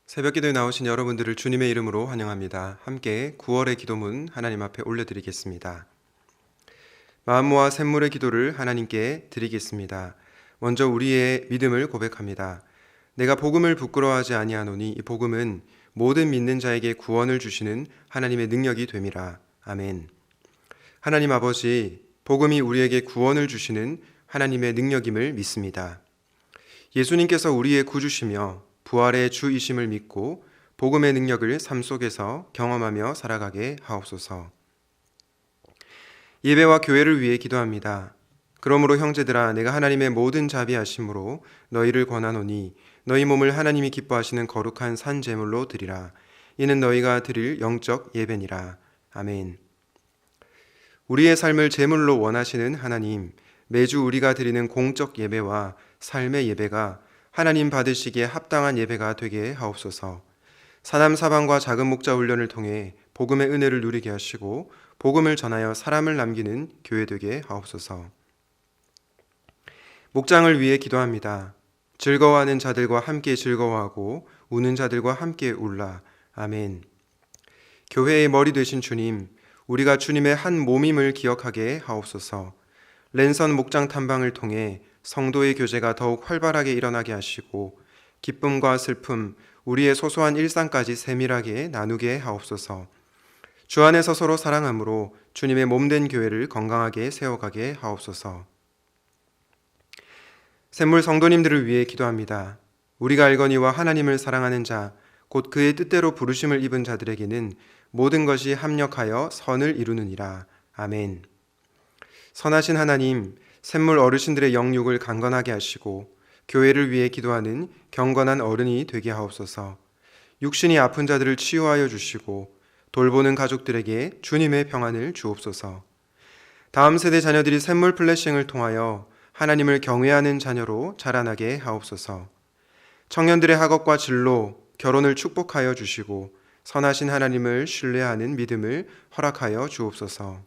새벽 기도에 나오신 여러분들을 주님의 이름으로 환영합니다. 함께 9월의 기도문 하나님 앞에 올려드리겠습니다. 마음 모아 샘물의 기도를 하나님께 드리겠습니다. 먼저 우리의 믿음을 고백합니다. 내가 복음을 부끄러워하지 아니하노니 이 복음은 모든 믿는 자에게 구원을 주시는 하나님의 능력이 됨이라. 아멘. 하나님 아버지, 복음이 우리에게 구원을 주시는 하나님의 능력임을 믿습니다. 예수님께서 우리의 구주시며 부활의 주이심을 믿고 복음의 능력을 삶 속에서 경험하며 살아가게 하옵소서. 예배와 교회를 위해 기도합니다. 그러므로 형제들아, 내가 하나님의 모든 자비하심으로 너희를 권하노니 너희 몸을 하나님이 기뻐하시는 거룩한 산 제물로 드리라. 이는 너희가 드릴 영적 예배니라. 아멘. 우리의 삶을 제물로 원하시는 하나님, 매주 우리가 드리는 공적 예배와 삶의 예배가 하나님 받으시기에 합당한 예배가 되게 하옵소서. 사남사방과 작은 목자 훈련을 통해 복음의 은혜를 누리게 하시고 복음을 전하여 사람을 남기는 교회 되게 하옵소서. 목장을 위해 기도합니다. 즐거워하는 자들과 함께 즐거워하고 우는 자들과 함께 울라. 아멘. 교회의 머리 되신 주님, 우리가 주님의 한 몸임을 기억하게 하옵소서. 랜선 목장 탐방을 통해 성도의 교제가 더욱 활발하게 일어나게 하시고 기쁨과 슬픔, 우리의 소소한 일상까지 세밀하게 나누게 하옵소서. 주 안에서 서로 사랑함으로 주님의 몸된 교회를 건강하게 세워가게 하옵소서. 샘물 성도님들을 위해 기도합니다. 우리가 알거니와 하나님을 사랑하는 자, 곧 그의 뜻대로 부르심을 입은 자들에게는 모든 것이 합력하여 선을 이루느니라. 아멘. 선하신 하나님, 샘물 어르신들의 영육을 강건하게 하시고 교회를 위해 기도하는 경건한 어른이 되게 하옵소서. 육신이 아픈 자들을 치유하여 주시고 돌보는 가족들에게 주님의 평안을 주옵소서. 다음 세대 자녀들이 샘물 플래싱을 통하여 하나님을 경외하는 자녀로 자라나게 하옵소서. 청년들의 학업과 진로, 결혼을 축복하여 주시고 선하신 하나님을 신뢰하는 믿음을 허락하여 주옵소서.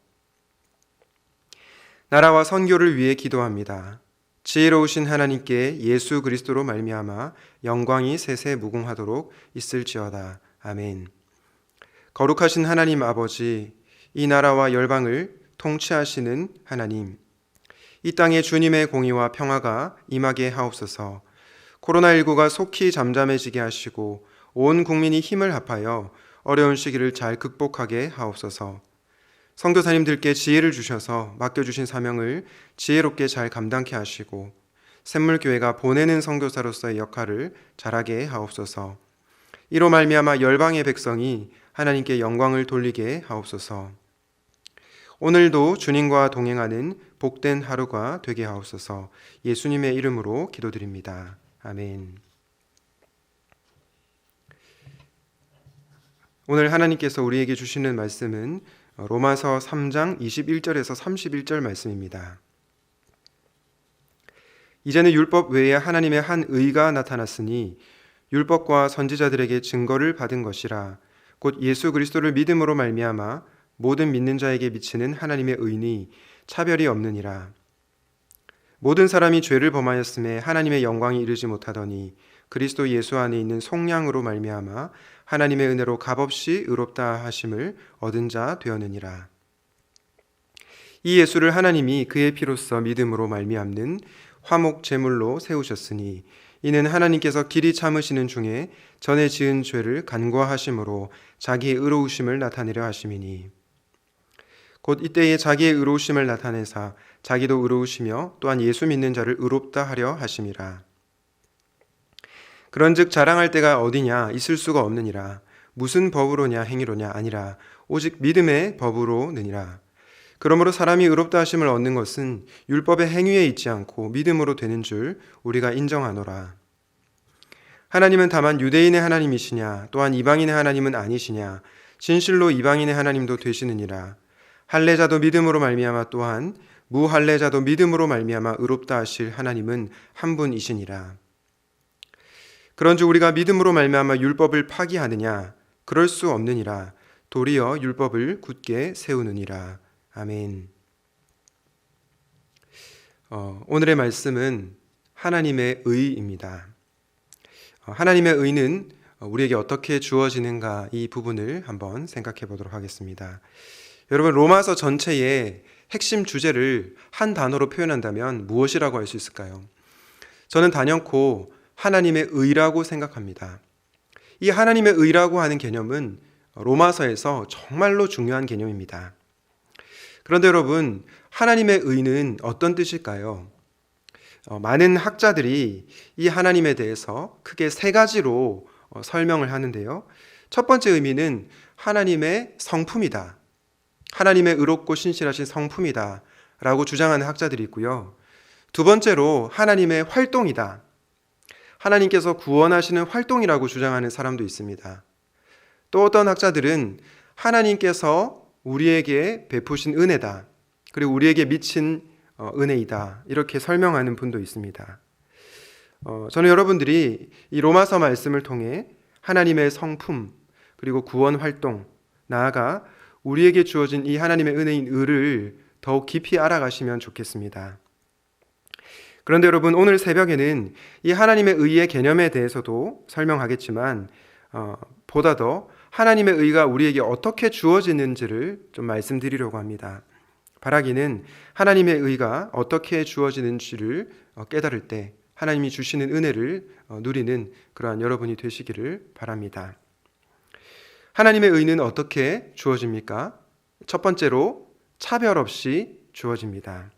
나라와 선교를 위해 기도합니다. 지혜로우신 하나님께 예수 그리스도로 말미암아 영광이 세세 무궁하도록 있을지어다. 아멘. 거룩하신 하나님 아버지, 이 나라와 열방을 통치하시는 하나님, 이 땅에 주님의 공의와 평화가 임하게 하옵소서. 코로나19가 속히 잠잠해지게 하시고 온 국민이 힘을 합하여 어려운 시기를 잘 극복하게 하옵소서. 선교사님들께 지혜를 주셔서 맡겨주신 사명을 지혜롭게 잘 감당케 하시고 샘물교회가 보내는 선교사로서의 역할을 잘하게 하옵소서. 이로 말미암아 열방의 백성이 하나님께 영광을 돌리게 하옵소서. 오늘도 주님과 동행하는 복된 하루가 되게 하옵소서. 예수님의 이름으로 기도드립니다. 아멘. 오늘 하나님께서 우리에게 주시는 말씀은 로마서 3장 21절에서 31절 말씀입니다. 이제는 율법 외에 하나님의 한 의가 나타났으니 율법과 선지자들에게 증거를 받은 것이라. 곧 예수 그리스도를 믿음으로 말미암아 모든 믿는 자에게 미치는 하나님의 의니 차별이 없느니라. 모든 사람이 죄를 범하였음에 하나님의 영광이 이르지 못하더니 그리스도 예수 안에 있는 속량으로 말미암아 하나님의 은혜로 값없이 의롭다 하심을 얻은 자 되었느니라. 이 예수를 하나님이 그의 피로써 믿음으로 말미암는 화목 제물로 세우셨으니 이는 하나님께서 길이 참으시는 중에 전에 지은 죄를 간과하심으로 자기의 의로우심을 나타내려 하심이니 곧 이때에 자기의 의로우심을 나타내사 자기도 의로우시며 또한 예수 믿는 자를 의롭다 하려 하심이라. 그런즉 자랑할 때가 어디냐 있을 수가 없느니라. 무슨 법으로냐 행위로냐 아니라 오직 믿음의 법으로느니라. 그러므로 사람이 의롭다 하심을 얻는 것은 율법의 행위에 있지 않고 믿음으로 되는 줄 우리가 인정하노라. 하나님은 다만 유대인의 하나님이시냐 또한 이방인의 하나님은 아니시냐. 진실로 이방인의 하나님도 되시느니라. 할례자도 믿음으로 말미암아 또한 무할례자도 믿음으로 말미암아 의롭다 하실 하나님은 한 분이시니라. 그런즉 우리가 믿음으로 말미암아 율법을 파기하느냐? 그럴 수 없느니라. 도리어 율법을 굳게 세우느니라. 아멘. 오늘의 말씀은 하나님의 의입니다. 하나님의 의는 우리에게 어떻게 주어지는가 이 부분을 한번 생각해 보도록 하겠습니다. 여러분, 로마서 전체의 핵심 주제를 한 단어로 표현한다면 무엇이라고 할 수 있을까요? 저는 단연코 하나님의 의라고 생각합니다. 이 하나님의 의라고 하는 개념은 로마서에서 정말로 중요한 개념입니다. 그런데 여러분, 하나님의 의는 어떤 뜻일까요? 많은 학자들이 이 하나님에 대해서 크게 세 가지로 설명을 하는데요. 첫 번째 의미는 하나님의 성품이다. 하나님의 의롭고 신실하신 성품이다 라고 주장하는 학자들이 있고요. 두 번째로 하나님의 활동이다. 하나님께서 구원하시는 활동이라고 주장하는 사람도 있습니다. 또 어떤 학자들은 하나님께서 우리에게 베푸신 은혜다. 그리고 우리에게 미친 은혜이다. 이렇게 설명하는 분도 있습니다. 저는 여러분들이 이 로마서 말씀을 통해 하나님의 성품, 그리고 구원 활동, 나아가 우리에게 주어진 이 하나님의 은혜인 의를 더욱 깊이 알아가시면 좋겠습니다. 그런데 여러분, 오늘 새벽에는 이 하나님의 의의 개념에 대해서도 설명하겠지만 보다 더 하나님의 의가 우리에게 어떻게 주어지는지를 좀 말씀드리려고 합니다. 바라기는 하나님의 의가 어떻게 주어지는지를 깨달을 때 하나님이 주시는 은혜를 누리는 그러한 여러분이 되시기를 바랍니다. 하나님의 의는 어떻게 주어집니까? 첫 번째로 차별 없이 주어집니다.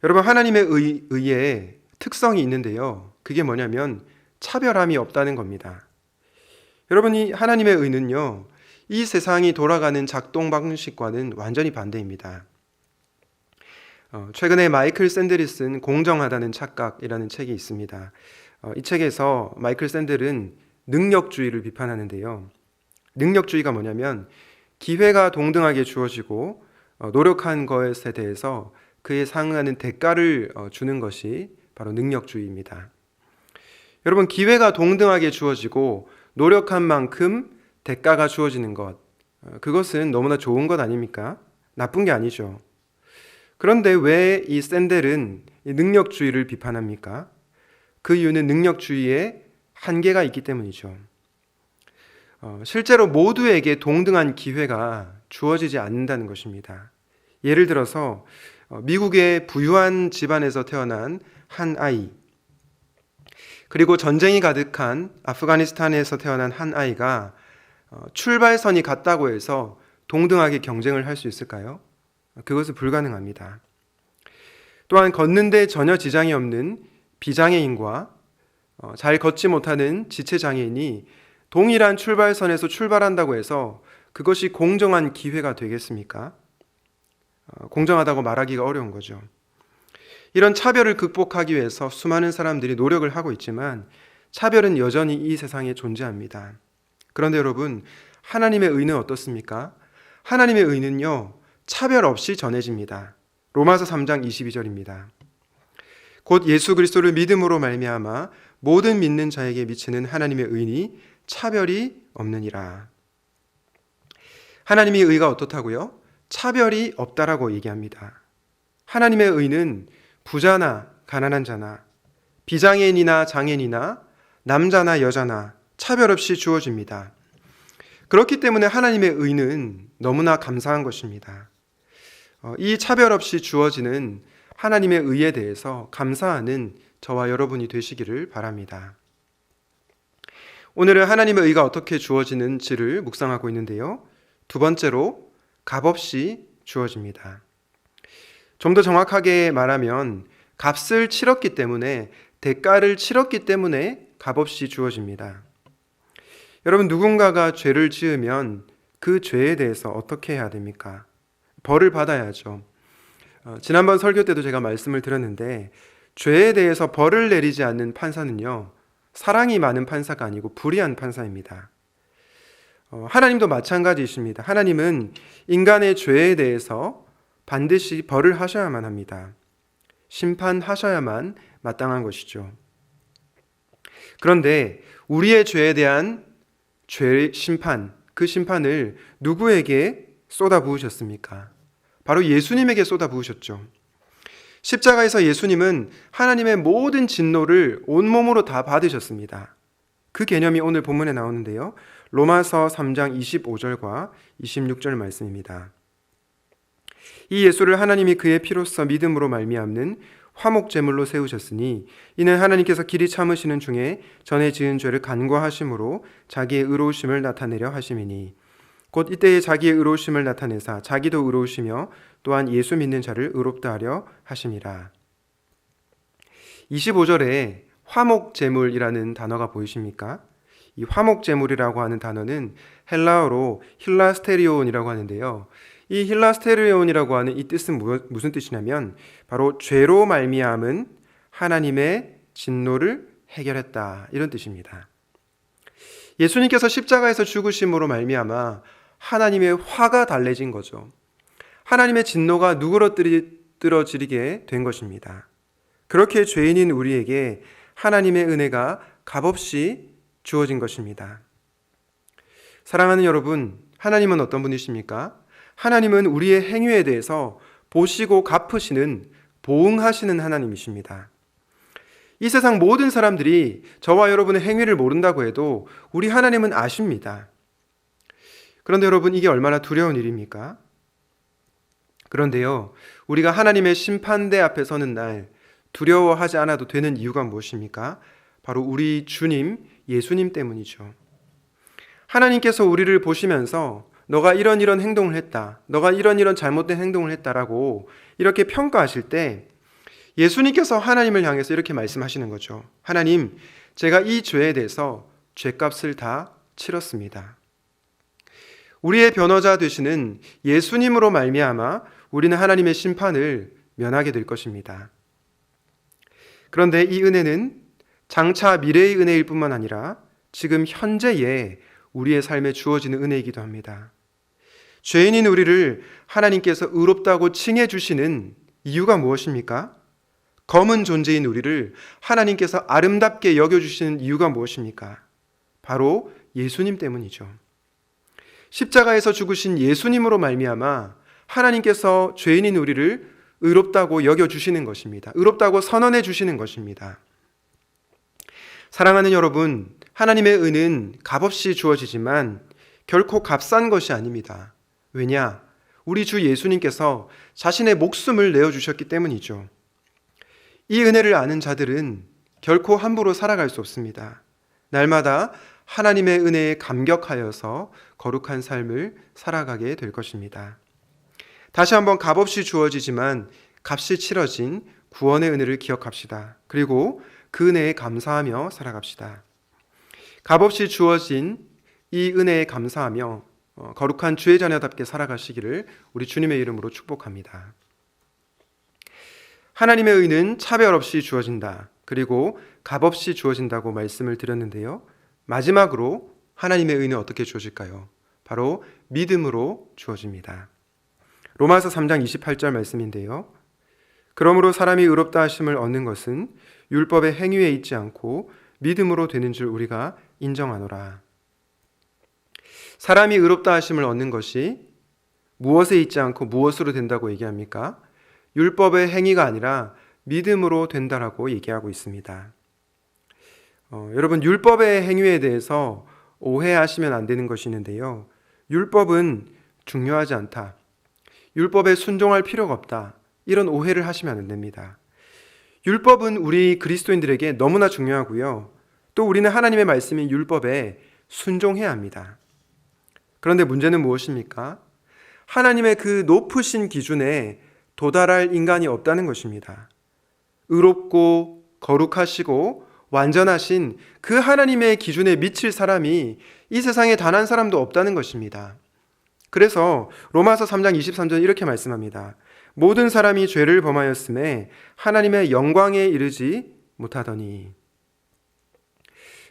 여러분, 하나님의 의에 특성이 있는데요. 그게 뭐냐면 차별함이 없다는 겁니다. 여러분이 하나님의 의는요, 이 세상이 돌아가는 작동 방식과는 완전히 반대입니다. 최근에 마이클 샌델이 쓴 공정하다는 착각이라는 책이 있습니다. 이 책에서 마이클 샌델은 능력주의를 비판하는데요. 능력주의가 뭐냐면 기회가 동등하게 주어지고 노력한 것에 대해서 그에 상응하는 대가를 주는 것이 바로 능력주의입니다. 여러분, 기회가 동등하게 주어지고 노력한 만큼 대가가 주어지는 것, 그것은 너무나 좋은 것 아닙니까? 나쁜 게 아니죠. 그런데 왜 이 샌델은 이 능력주의를 비판합니까? 그 이유는 능력주의에 한계가 있기 때문이죠. 실제로 모두에게 동등한 기회가 주어지지 않는다는 것입니다. 예를 들어서 미국의 부유한 집안에서 태어난 한 아이, 그리고 전쟁이 가득한 아프가니스탄에서 태어난 한 아이가 출발선이 같다고 해서 동등하게 경쟁을 할 수 있을까요? 그것은 불가능합니다. 또한 걷는데 전혀 지장이 없는 비장애인과 잘 걷지 못하는 지체장애인이 동일한 출발선에서 출발한다고 해서 그것이 공정한 기회가 되겠습니까? 공정하다고 말하기가 어려운 거죠. 이런 차별을 극복하기 위해서 수많은 사람들이 노력을 하고 있지만 차별은 여전히 이 세상에 존재합니다. 그런데 여러분, 하나님의 의는 어떻습니까? 하나님의 의는요, 차별 없이 전해집니다. 로마서 3장 22절입니다. 곧 예수 그리스도를 믿음으로 말미암아 모든 믿는 자에게 미치는 하나님의 의니 차별이 없느니라. 하나님의 의가 어떻다고요? 차별이 없다라고 얘기합니다. 하나님의 의는 부자나 가난한 자나 비장애인이나 장애인이나 남자나 여자나 차별 없이 주어집니다. 그렇기 때문에 하나님의 의는 너무나 감사한 것입니다. 이 차별 없이 주어지는 하나님의 의에 대해서 감사하는 저와 여러분이 되시기를 바랍니다. 오늘은 하나님의 의가 어떻게 주어지는지를 묵상하고 있는데요. 두 번째로 값없이 주어집니다. 좀 더 정확하게 말하면 값을 치렀기 때문에, 대가를 치렀기 때문에 값없이 주어집니다. 여러분, 누군가가 죄를 지으면 그 죄에 대해서 어떻게 해야 됩니까? 벌을 받아야죠. 지난번 설교 때도 제가 말씀을 드렸는데 죄에 대해서 벌을 내리지 않는 판사는요, 사랑이 많은 판사가 아니고 불의한 판사입니다. 하나님도 마찬가지이십니다. 하나님은 인간의 죄에 대해서 반드시 벌을 하셔야만 합니다. 심판하셔야만 마땅한 것이죠. 그런데 우리의 죄에 대한 죄 심판, 그 심판을 누구에게 쏟아부으셨습니까? 바로 예수님에게 쏟아부으셨죠. 십자가에서 예수님은 하나님의 모든 진노를 온몸으로 다 받으셨습니다. 그 개념이 오늘 본문에 나오는데요. 로마서 3장 25절과 26절 말씀입니다. 이 예수를 하나님이 그의 피로써 믿음으로 말미암는 화목제물로 세우셨으니 이는 하나님께서 길이 참으시는 중에 전에 지은 죄를 간과하심으로 자기의 의로우심을 나타내려 하심이니 곧 이때에 자기의 의로우심을 나타내사 자기도 의로우시며 또한 예수 믿는 자를 의롭다 하려 하심이라. 25절에 화목제물이라는 단어가 보이십니까? 이 화목제물이라고 하는 단어는 헬라어로 힐라스테리온이라고 하는데요. 이 힐라스테리온이라고 하는 이 뜻은 무슨 뜻이냐면 바로 죄로 말미암은 하나님의 진노를 해결했다, 이런 뜻입니다. 예수님께서 십자가에서 죽으심으로 말미암아 하나님의 화가 달래진 거죠. 하나님의 진노가 누그러뜨려지게 된 것입니다. 그렇게 죄인인 우리에게 하나님의 은혜가 값없이 주어진 것입니다. 사랑하는 여러분, 하나님은 어떤 분이십니까? 하나님은 우리의 행위에 대해서 보시고 갚으시는, 보응하시는 하나님이십니다. 이 세상 모든 사람들이 저와 여러분의 행위를 모른다고 해도 우리 하나님은 아십니다. 그런데 여러분, 이게 얼마나 두려운 일입니까? 그런데요, 우리가 하나님의 심판대 앞에 서는 날 두려워하지 않아도 되는 이유가 무엇입니까? 바로 우리 주님 예수님 때문이죠. 하나님께서 우리를 보시면서 너가 이런 행동을 했다, 너가 이런 잘못된 행동을 했다라고 이렇게 평가하실 때 예수님께서 하나님을 향해서 이렇게 말씀하시는 거죠. 하나님, 제가 이 죄에 대해서 죄값을 다 치렀습니다. 우리의 변호자 되시는 예수님으로 말미암아 우리는 하나님의 심판을 면하게 될 것입니다. 그런데 이 은혜는 장차 미래의 은혜일 뿐만 아니라 지금 현재의 우리의 삶에 주어지는 은혜이기도 합니다. 죄인인 우리를 하나님께서 의롭다고 칭해 주시는 이유가 무엇입니까? 검은 존재인 우리를 하나님께서 아름답게 여겨주시는 이유가 무엇입니까? 바로 예수님 때문이죠. 십자가에서 죽으신 예수님으로 말미암아 하나님께서 죄인인 우리를 의롭다고 여겨주시는 것입니다. 의롭다고 선언해 주시는 것입니다. 사랑하는 여러분, 하나님의 은은 값없이 주어지지만 결코 값싼 것이 아닙니다. 왜냐? 우리 주 예수님께서 자신의 목숨을 내어주셨기 때문이죠. 이 은혜를 아는 자들은 결코 함부로 살아갈 수 없습니다. 날마다 하나님의 은혜에 감격하여서 거룩한 삶을 살아가게 될 것입니다. 다시 한번 값없이 주어지지만 값이 치러진 구원의 은혜를 기억합시다. 그리고 그 은혜에 감사하며 살아갑시다. 값없이 주어진 이 은혜에 감사하며 거룩한 주의 자녀답게 살아가시기를 우리 주님의 이름으로 축복합니다. 하나님의 의는 차별 없이 주어진다. 그리고 값없이 주어진다고 말씀을 드렸는데요. 마지막으로 하나님의 의는 어떻게 주어질까요? 바로 믿음으로 주어집니다. 로마서 3장 28절 말씀인데요. 그러므로 사람이 의롭다 하심을 얻는 것은 율법의 행위에 있지 않고 믿음으로 되는 줄 우리가 인정하노라. 사람이 의롭다 하심을 얻는 것이 무엇에 있지 않고 무엇으로 된다고 얘기합니까? 율법의 행위가 아니라 믿음으로 된다라고 얘기하고 있습니다. 여러분, 율법의 행위에 대해서 오해하시면 안 되는 것이 있는데요. 율법은 중요하지 않다, 율법에 순종할 필요가 없다, 이런 오해를 하시면 안 됩니다. 율법은 우리 그리스도인들에게 너무나 중요하고요. 또 우리는 하나님의 말씀인 율법에 순종해야 합니다. 그런데 문제는 무엇입니까? 하나님의 그 높으신 기준에 도달할 인간이 없다는 것입니다. 의롭고 거룩하시고 완전하신 그 하나님의 기준에 미칠 사람이 이 세상에 단 한 사람도 없다는 것입니다. 그래서 로마서 3장 23절 이렇게 말씀합니다. 모든 사람이 죄를 범하였음에 하나님의 영광에 이르지 못하더니.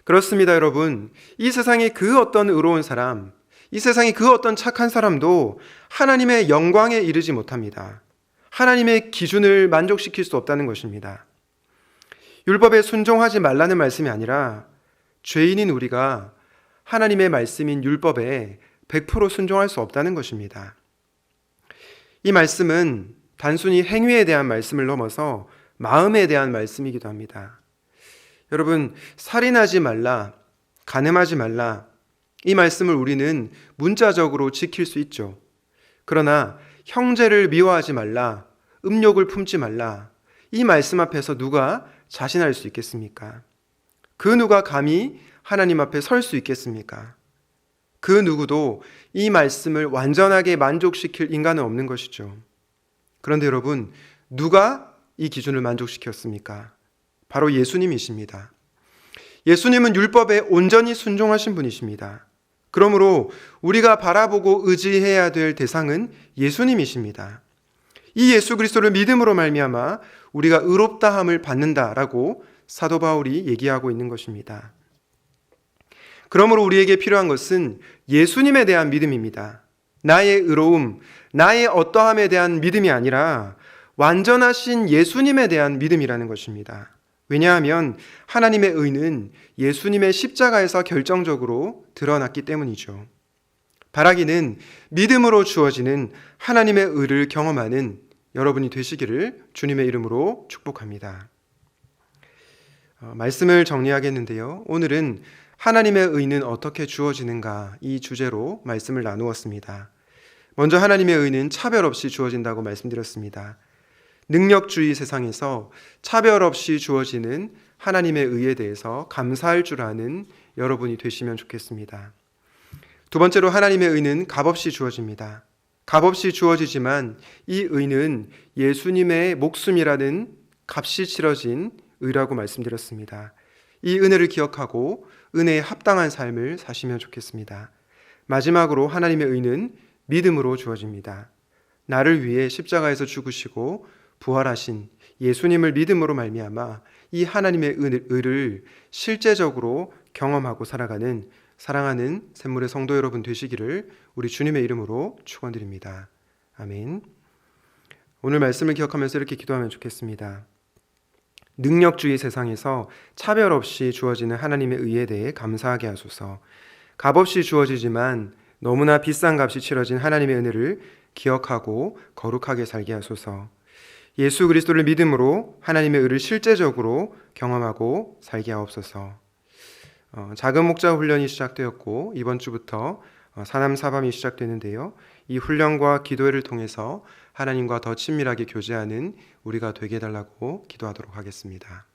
그렇습니다, 여러분. 이 세상에 그 어떤 의로운 사람, 이 세상에 그 어떤 착한 사람도 하나님의 영광에 이르지 못합니다. 하나님의 기준을 만족시킬 수 없다는 것입니다. 율법에 순종하지 말라는 말씀이 아니라 죄인인 우리가 하나님의 말씀인 율법에 100% 순종할 수 없다는 것입니다. 이 말씀은 단순히 행위에 대한 말씀을 넘어서 마음에 대한 말씀이기도 합니다. 여러분, 살인하지 말라, 간음하지 말라. 이 말씀을 우리는 문자적으로 지킬 수 있죠. 그러나 형제를 미워하지 말라, 음욕을 품지 말라. 이 말씀 앞에서 누가 자신할 수 있겠습니까? 그 누가 감히 하나님 앞에 설 수 있겠습니까? 그 누구도 이 말씀을 완전하게 만족시킬 인간은 없는 것이죠. 그런데 여러분, 누가 이 기준을 만족시켰습니까? 바로 예수님이십니다. 예수님은 율법에 온전히 순종하신 분이십니다. 그러므로 우리가 바라보고 의지해야 될 대상은 예수님이십니다. 이 예수 그리스도를 믿음으로 말미암아 우리가 의롭다함을 받는다라고 사도 바울이 얘기하고 있는 것입니다. 그러므로 우리에게 필요한 것은 예수님에 대한 믿음입니다. 나의 의로움, 나의 어떠함에 대한 믿음이 아니라 완전하신 예수님에 대한 믿음이라는 것입니다. 왜냐하면 하나님의 의는 예수님의 십자가에서 결정적으로 드러났기 때문이죠. 바라기는 믿음으로 주어지는 하나님의 의를 경험하는 여러분이 되시기를 주님의 이름으로 축복합니다. 말씀을 정리하겠는데요. 오늘은 하나님의 의는 어떻게 주어지는가 이 주제로 말씀을 나누었습니다. 먼저 하나님의 의는 차별 없이 주어진다고 말씀드렸습니다. 능력주의 세상에서 차별 없이 주어지는 하나님의 의에 대해서 감사할 줄 아는 여러분이 되시면 좋겠습니다. 두 번째로 하나님의 의는 값없이 주어집니다. 값없이 주어지지만 이 의는 예수님의 목숨이라는 값이 치러진 의라고 말씀드렸습니다. 이 은혜를 기억하고 은혜에 합당한 삶을 사시면 좋겠습니다. 마지막으로 하나님의 의는 믿음으로 주어집니다. 나를 위해 십자가에서 죽으시고 부활하신 예수님을 믿음으로 말미암아 이 하나님의 의를 실제적으로 경험하고 살아가는 사랑하는 샘물의 성도 여러분 되시기를 우리 주님의 이름으로 축원드립니다. 아멘. 오늘 말씀을 기억하면서 이렇게 기도하면 좋겠습니다. 능력주의 세상에서 차별 없이 주어지는 하나님의 의에 대해 감사하게 하소서. 값없이 주어지지만 너무나 비싼 값이 치러진 하나님의 은혜를 기억하고 거룩하게 살게 하소서. 예수 그리스도를 믿음으로 하나님의 의를 실제적으로 경험하고 살게 하옵소서. 작은 목자 훈련이 시작되었고 이번 주부터 사남사밤이 시작되는데요. 이 훈련과 기도회를 통해서 하나님과 더 친밀하게 교제하는 우리가 되게 해달라고 기도하도록 하겠습니다.